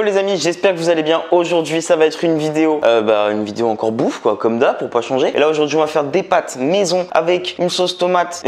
les amis, j'espère que vous allez bien. Aujourd'hui ça va être une vidéo encore bouffe quoi, comme d'hab pour pas changer. Et là aujourd'hui on va faire des pâtes maison avec une sauce tomate.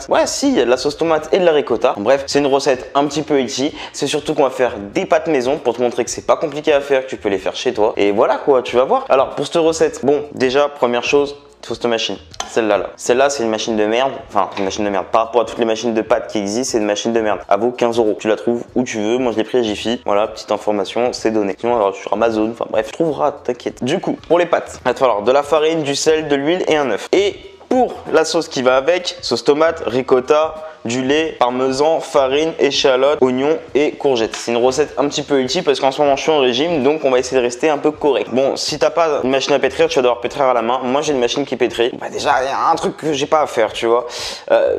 Ouais si, il y a de la sauce tomate et de la ricotta. Bref, c'est une recette un petit peu healthy. C'est surtout qu'on va faire des pâtes maison pour te montrer que c'est pas compliqué à faire, que tu peux les faire chez toi. Et voilà quoi, tu vas voir. Alors pour cette recette, bon déjà première chose, toast machine, celle-là. Celle-là, c'est une machine de merde. Enfin, une machine de merde. Par rapport à toutes les machines de pâtes qui existent, c'est une machine de merde. Elle vaut 15 €. Tu la trouves où tu veux. Moi, je l'ai pris à Jiffy. Voilà, petite information, c'est donné. Sinon, alors sur Amazon, enfin bref, tu trouveras, t'inquiète. Du coup, pour les pâtes, il va te falloir de la farine, du sel, de l'huile et un œuf. Et pour la sauce qui va avec, sauce tomate, ricotta, du lait, parmesan, farine, échalote, oignons et courgettes. C'est une recette un petit peu healthy parce qu'en ce moment je suis en régime, donc on va essayer de rester un peu correct. Bon, si t'as pas une machine à pétrir, tu vas devoir pétrir à la main. Moi j'ai une machine qui pétrit. Bah déjà, il y a un truc que j'ai pas à faire, tu vois.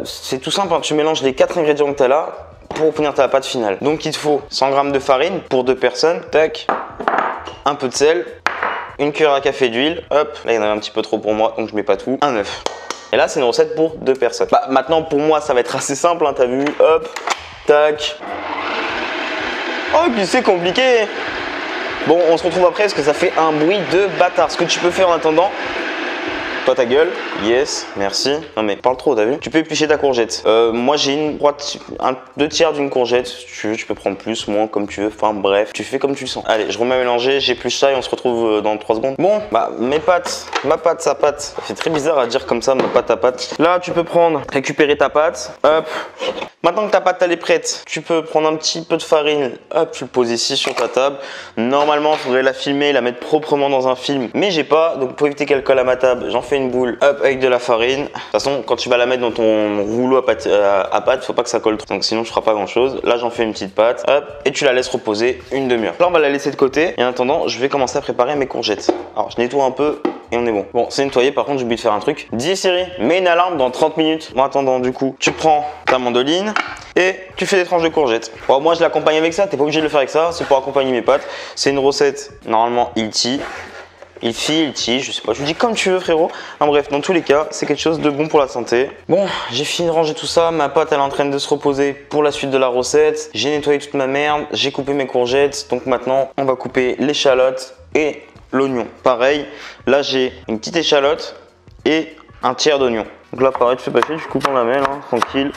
C'est tout simple, hein. Tu mélanges les 4 ingrédients que t'as là pour obtenir ta pâte finale. Donc il te faut 100 g de farine pour 2 personnes, tac, un peu de sel, une cuillère à café d'huile, hop, là il y en a un petit peu trop pour moi, donc je mets pas tout, un œuf. Et là, c'est une recette pour 2 personnes. Bah, maintenant, pour moi, ça va être assez simple, hein, t'as vu? Hop, tac. Oh, puis c'est compliqué. Bon, on se retrouve après parce que ça fait un bruit de bâtard. Ce que tu peux faire en attendant, toi ta gueule, yes, merci. Non mais parle trop, t'as vu? Tu peux éplucher ta courgette. Moi j'ai une droite, 2/3 d'une courgette. Si tu veux, tu peux prendre plus, moins, comme tu veux. Enfin bref, tu fais comme tu le sens. Allez, je remets à mélanger, j'épluche ça et on se retrouve dans 3 secondes. Bon, bah mes pâtes, ma pâte, sa pâte. Ça fait très bizarre à dire comme ça, ma pâte, ta pâte. Là, tu peux récupérer ta pâte. Hop. Maintenant que ta pâte elle est prête, tu peux prendre un petit peu de farine. Hop, tu le poses ici sur ta table. Normalement, il faudrait la filmer, la mettre proprement dans un film. Mais j'ai pas, donc pour éviter qu'elle colle à ma table, j'en fais une boule, hop, avec de la farine. De toute façon, quand tu vas la mettre dans ton rouleau à pâte, faut pas que ça colle trop. Donc sinon, tu feras pas grand chose. Là, j'en fais une petite pâte, hop, et tu la laisses reposer une demi-heure. Là, on va la laisser de côté. Et en attendant, je vais commencer à préparer mes courgettes. Alors, je nettoie un peu et on est bon. Bon, c'est nettoyé. Par contre, j'ai oublié de faire un truc. Dis Siri, mets une alarme dans 30 minutes. En attendant, du coup, tu prends ta mandoline et tu fais des tranches de courgettes. Bon, moi, je l'accompagne avec ça. T'es pas obligé de le faire avec ça. C'est pour accompagner mes pâtes. C'est une recette normalement healthy. Healthy, je sais pas, je vous dis comme tu veux frérot. En bref, dans tous les cas, c'est quelque chose de bon pour la santé. Bon, j'ai fini de ranger tout ça, ma pâte elle est en train de se reposer pour la suite de la recette. J'ai nettoyé toute ma merde, j'ai coupé mes courgettes. Donc maintenant, on va couper l'échalote et l'oignon. Pareil, là j'ai une petite échalote et un tiers d'oignon. Donc là pareil, tu fais pas chier, tu coupes en lamelles, hein, tranquille.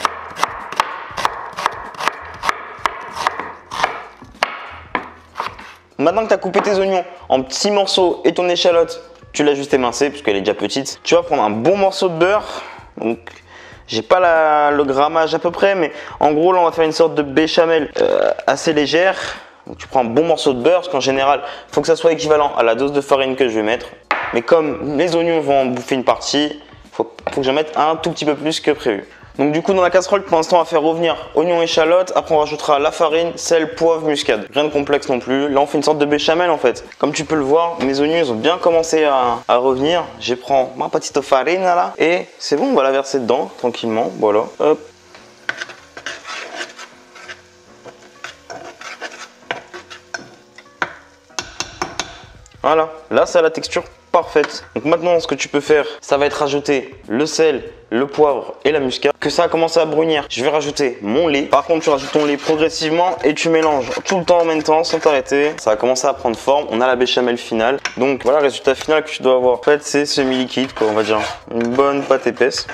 Maintenant que tu as coupé tes oignons en petits morceaux et ton échalote, tu l'as juste émincée puisqu'elle est déjà petite. Tu vas prendre un bon morceau de beurre. Donc, j'ai pas le grammage à peu près, mais en gros, là, on va faire une sorte de béchamel assez légère. Donc, tu prends un bon morceau de beurre parce qu'en général, il faut que ça soit équivalent à la dose de farine que je vais mettre. Mais comme les oignons vont en bouffer une partie, il faut que j'en mette un tout petit peu plus que prévu. Donc du coup dans la casserole pour l'instant on va faire revenir oignon échalote, après on rajoutera la farine, sel, poivre, muscade. Rien de complexe non plus, là on fait une sorte de béchamel en fait. Comme tu peux le voir, mes oignons ils ont bien commencé à revenir. Je prends ma petite farine là et c'est bon, on va la verser dedans tranquillement, voilà. Hop. Voilà, là ça a la texture parfaite. Donc maintenant ce que tu peux faire, ça va être rajouter le sel, le poivre et la muscade. Que ça a commencé à brunir, je vais rajouter mon lait. Par contre tu rajoutes ton lait progressivement et tu mélanges tout le temps en même temps sans t'arrêter. Ça va commencer à prendre forme, on a la béchamel finale. Donc voilà le résultat final que tu dois avoir. En fait c'est semi-liquide quoi, on va dire. Une bonne pâte épaisse.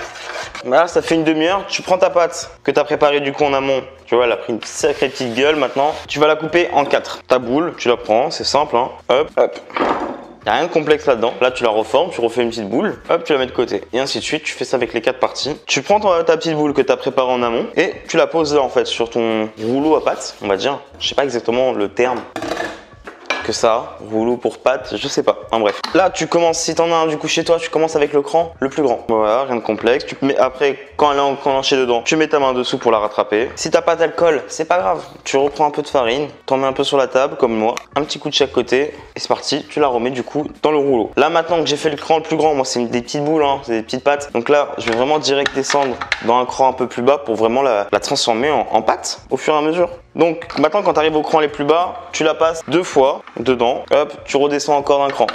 Voilà, ça fait une demi-heure. Tu prends ta pâte que tu as préparée du coup en amont. Tu vois, elle a pris une sacrée petite gueule maintenant. Tu vas la couper en 4. Ta boule, tu la prends, c'est simple, hein. Hop, hop. Il n'y a rien de complexe là-dedans. Là, tu la reformes, tu refais une petite boule, hop, tu la mets de côté. Et ainsi de suite, tu fais ça avec les 4 parties. Tu prends ta petite boule que tu as préparée en amont et tu la poses là en fait sur ton rouleau à pâte, on va dire. Je sais pas exactement le terme que ça, rouleau pour pâte, je sais pas. Enfin bref. Là, tu commences, si t'en as un du coup chez toi, tu commences avec le cran le plus grand. Voilà, rien de complexe. Tu mets après, quand elle est enclenchée dedans, tu mets ta main dessous pour la rattraper. Si ta pâte elle colle, c'est pas grave. Tu reprends un peu de farine, t'en mets un peu sur la table comme moi, un petit coup de chaque côté et c'est parti. Tu la remets du coup dans le rouleau. Là maintenant que j'ai fait le cran le plus grand, moi c'est des petites boules, hein, c'est des petites pâtes. Donc là, je vais vraiment direct descendre dans un cran un peu plus bas pour vraiment la transformer en pâte au fur et à mesure. Donc maintenant quand tu arrives au cran les plus bas, tu la passes 2 fois dedans, hop, tu redescends encore d'un cran.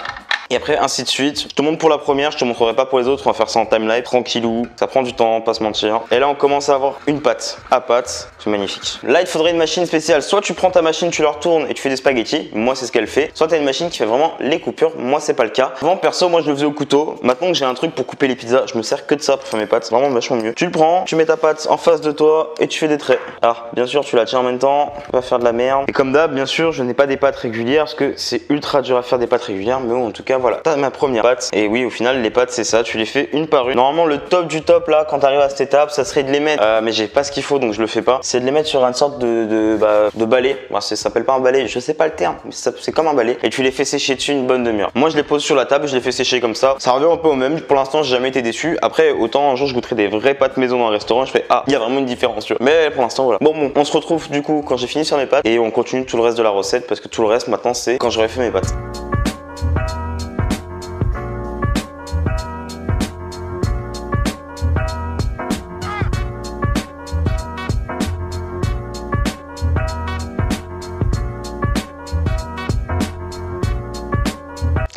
Et après ainsi de suite. Je te montre pour la première, je te montrerai pas pour les autres, on va faire ça en timeline, tranquillou, ça prend du temps, pas se mentir. Et là on commence à avoir une pâte à pâte, c'est magnifique. Là il faudrait une machine spéciale, soit tu prends ta machine, tu la retournes et tu fais des spaghettis, moi c'est ce qu'elle fait, soit tu as une machine qui fait vraiment les coupures, moi c'est pas le cas. Avant perso moi je le faisais au couteau, maintenant que j'ai un truc pour couper les pizzas, je me sers que de ça pour faire mes pâtes, c'est vraiment vachement mieux. Tu le prends, tu mets ta pâte en face de toi et tu fais des traits. Alors bien sûr tu la tiens en même temps, pas faire de la merde. Et comme d'hab bien sûr je n'ai pas des pâtes régulières parce que c'est ultra dur à faire des pâtes régulières, mais bon, en tout cas voilà, t'as ma première pâte. Et oui au final les pâtes c'est ça, tu les fais une par une. Normalement le top du top là quand t'arrives à cette étape ça serait de les mettre, mais j'ai pas ce qu'il faut donc je le fais pas, c'est de les mettre sur une sorte de balai. Bon, ça s'appelle pas un balai, je sais pas le terme, mais c'est comme un balai et tu les fais sécher dessus une bonne demi-heure. Moi je les pose sur la table, je les fais sécher comme ça revient un peu au même. Pour l'instant j'ai jamais été déçu. Après autant un jour je goûterai des vraies pâtes maison dans un restaurant, je fais ah il y a vraiment une différence tu vois. Mais pour l'instant voilà. Bon on se retrouve du coup quand j'ai fini sur mes pâtes et on continue tout le reste de la recette parce que tout le reste maintenant c'est quand j'aurai fait mes pâtes.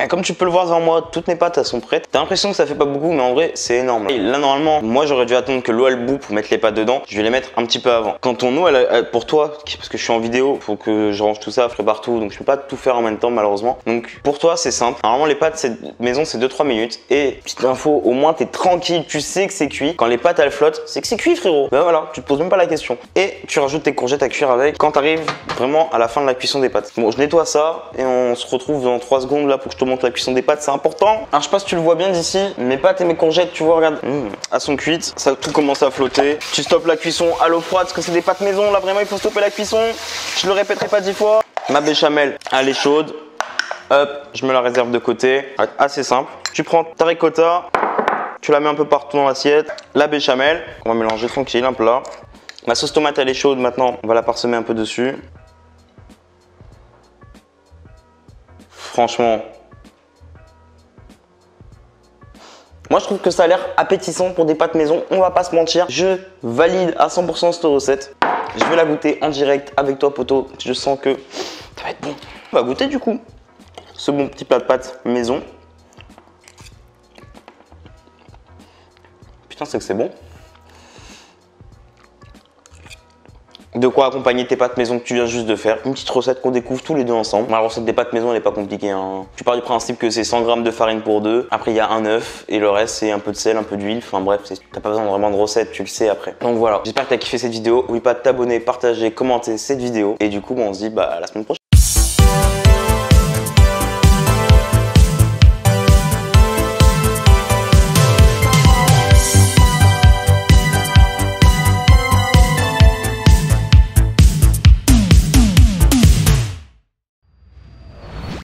Comme tu peux le voir devant moi, toutes mes pâtes elles sont prêtes. T'as l'impression que ça fait pas beaucoup, mais en vrai c'est énorme. Et là normalement, moi j'aurais dû attendre que l'eau elle bout pour mettre les pâtes dedans. Je vais les mettre un petit peu avant. Quand ton eau, pour toi, parce que je suis en vidéo, faut que je range tout ça, je prépare tout, donc je peux pas tout faire en même temps malheureusement. Donc pour toi c'est simple. Normalement les pâtes maison c'est 2-3 minutes. Et petite info, au moins t'es tranquille, tu sais que c'est cuit. Quand les pâtes elles flottent, c'est que c'est cuit frérot. Ben voilà, tu te poses même pas la question. Et tu rajoutes tes courgettes à cuire avec quand t'arrives vraiment à la fin de la cuisson des pâtes. Bon je nettoie ça et on se retrouve dans 3 secondes là pour que je te montre la cuisson des pâtes. C'est important. Alors je sais pas si tu le vois bien d'ici, mes pâtes et mes courgettes, tu vois, regarde, elles sont cuites, ça tout commence à flotter. Tu stoppes la cuisson à l'eau froide parce que c'est des pâtes maison, là vraiment il faut stopper la cuisson. Je le répéterai pas 10 fois. Ma béchamel, elle est chaude. Hop, je me la réserve de côté. Assez simple. Tu prends ta ricotta, tu la mets un peu partout dans l'assiette. La béchamel, on va mélanger tranquille un plat. Ma sauce tomate elle est chaude maintenant, on va la parsemer un peu dessus. Franchement, moi je trouve que ça a l'air appétissant pour des pâtes maison, on va pas se mentir. Je valide à 100% cette recette. Je vais la goûter en direct avec toi poto. Je sens que ça va être bon. On va goûter du coup ce bon petit plat de pâtes maison. Putain c'est que c'est bon. De quoi accompagner tes pâtes maison que tu viens juste de faire. Une petite recette qu'on découvre tous les deux ensemble. La recette des pâtes maison elle est pas compliquée hein. Tu pars du principe que c'est 100 g de farine pour deux. Après il y a un œuf et le reste c'est un peu de sel, un peu d'huile. Enfin bref, t'as pas besoin vraiment de recette, tu le sais après. Donc voilà, j'espère que t'as kiffé cette vidéo. N'oublie pas de t'abonner, partager, commenter cette vidéo. Et du coup on se dit à la semaine prochaine.